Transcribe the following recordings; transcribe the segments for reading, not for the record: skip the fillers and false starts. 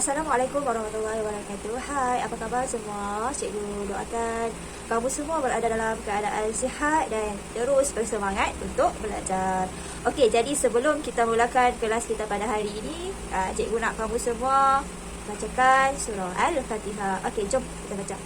Assalamualaikum warahmatullahi wabarakatuh. Hai, apa khabar semua? Cikgu doakan kamu semua berada dalam keadaan sihat dan terus bersemangat untuk belajar. Okey, jadi sebelum kita mulakan kelas kita pada hari ini, cikgu nak kamu semua bacakan surah Al-Fatihah. Okey, jom kita baca.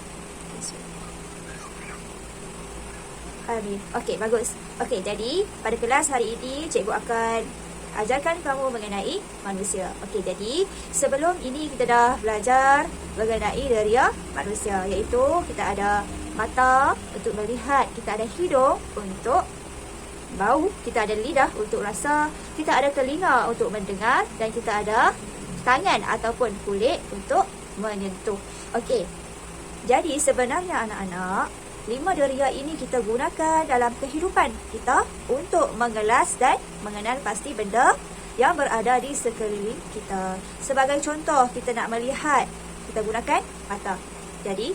Amin. Okey, bagus. Okey, jadi pada kelas hari ini cikgu akan ajarkan kamu mengenai manusia. Okey, jadi sebelum ini kita dah belajar mengenai deria manusia, iaitu kita ada mata untuk melihat, kita ada hidung untuk bau, kita ada lidah untuk rasa, kita ada telinga untuk mendengar, dan kita ada tangan ataupun kulit untuk menyentuh. Okey, jadi sebenarnya anak-anak, 5 deria ini kita gunakan dalam kehidupan kita untuk mengelas dan mengenal pasti benda yang berada di sekeliling kita. Sebagai contoh, kita nak melihat, kita gunakan mata. Jadi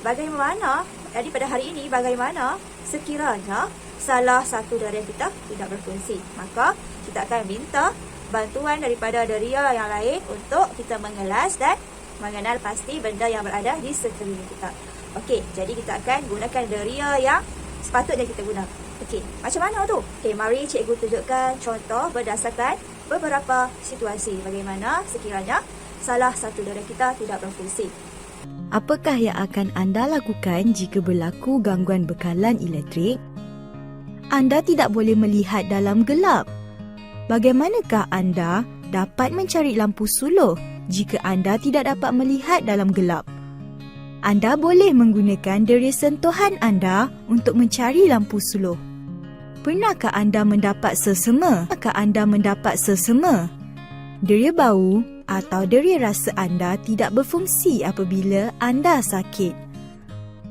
pada hari ini, bagaimana sekiranya salah satu deria kita tidak berfungsi, maka kita akan minta bantuan daripada deria yang lain untuk kita mengelas dan mengenal pasti benda yang berada di sekeliling kita. Okey, jadi kita akan gunakan deria yang sepatutnya kita guna. Okey, macam mana tu? Okey, mari cikgu tunjukkan contoh berdasarkan beberapa situasi bagaimana sekiranya salah satu deria kita tidak berfungsi. Apakah yang akan anda lakukan jika berlaku gangguan bekalan elektrik? Anda tidak boleh melihat dalam gelap. Bagaimanakah anda dapat mencari lampu suluh jika anda tidak dapat melihat dalam gelap? Anda boleh menggunakan deria sentuhan anda untuk mencari lampu suluh. Pernahkah anda mendapat sesema? Deria bau atau deria rasa anda tidak berfungsi apabila anda sakit.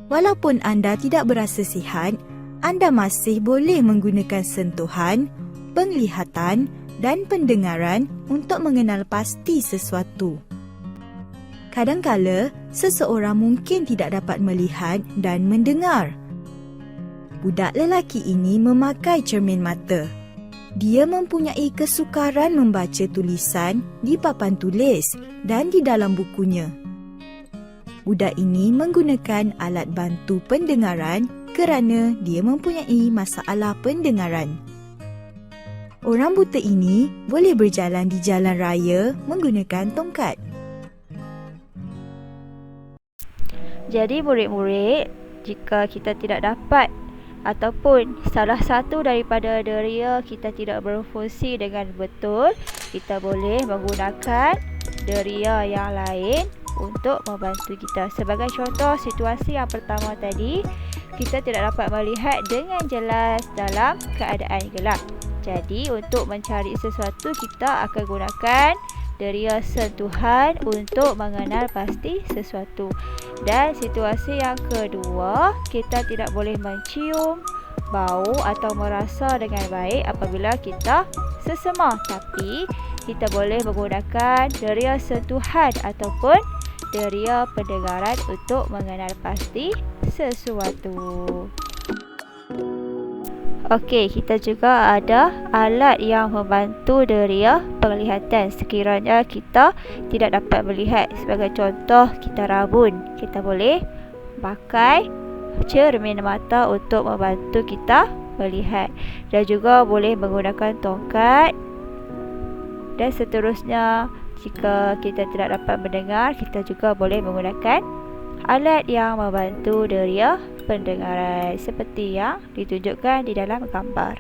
Walaupun anda tidak berasa sihat, anda masih boleh menggunakan sentuhan, penglihatan dan pendengaran untuk mengenal pasti sesuatu. Kadangkala, seseorang mungkin tidak dapat melihat dan mendengar. Budak lelaki ini memakai cermin mata. Dia mempunyai kesukaran membaca tulisan di papan tulis dan di dalam bukunya. Budak ini menggunakan alat bantu pendengaran kerana dia mempunyai masalah pendengaran. Orang buta ini boleh berjalan di jalan raya menggunakan tongkat. Jadi murid-murid, jika kita tidak dapat ataupun salah satu daripada deria kita tidak berfungsi dengan betul, kita boleh menggunakan deria yang lain untuk membantu kita. Sebagai contoh, situasi yang pertama tadi, kita tidak dapat melihat dengan jelas dalam keadaan gelap. Jadi untuk mencari sesuatu, kita akan gunakan deria sentuhan untuk mengenal pasti sesuatu. Dan situasi yang kedua, kita tidak boleh mencium, bau atau merasa dengan baik apabila kita sesema, tapi kita boleh menggunakan deria sentuhan ataupun deria pendengaran untuk mengenal pasti sesuatu. Okey, kita juga ada alat yang membantu deria penglihatan sekiranya kita tidak dapat melihat. Sebagai contoh, kita rabun. Kita boleh pakai cermin mata untuk membantu kita melihat. Dan juga boleh menggunakan tongkat. Dan seterusnya, jika kita tidak dapat mendengar, kita juga boleh menggunakan alat yang membantu deria pendengaran seperti yang ditunjukkan di dalam gambar.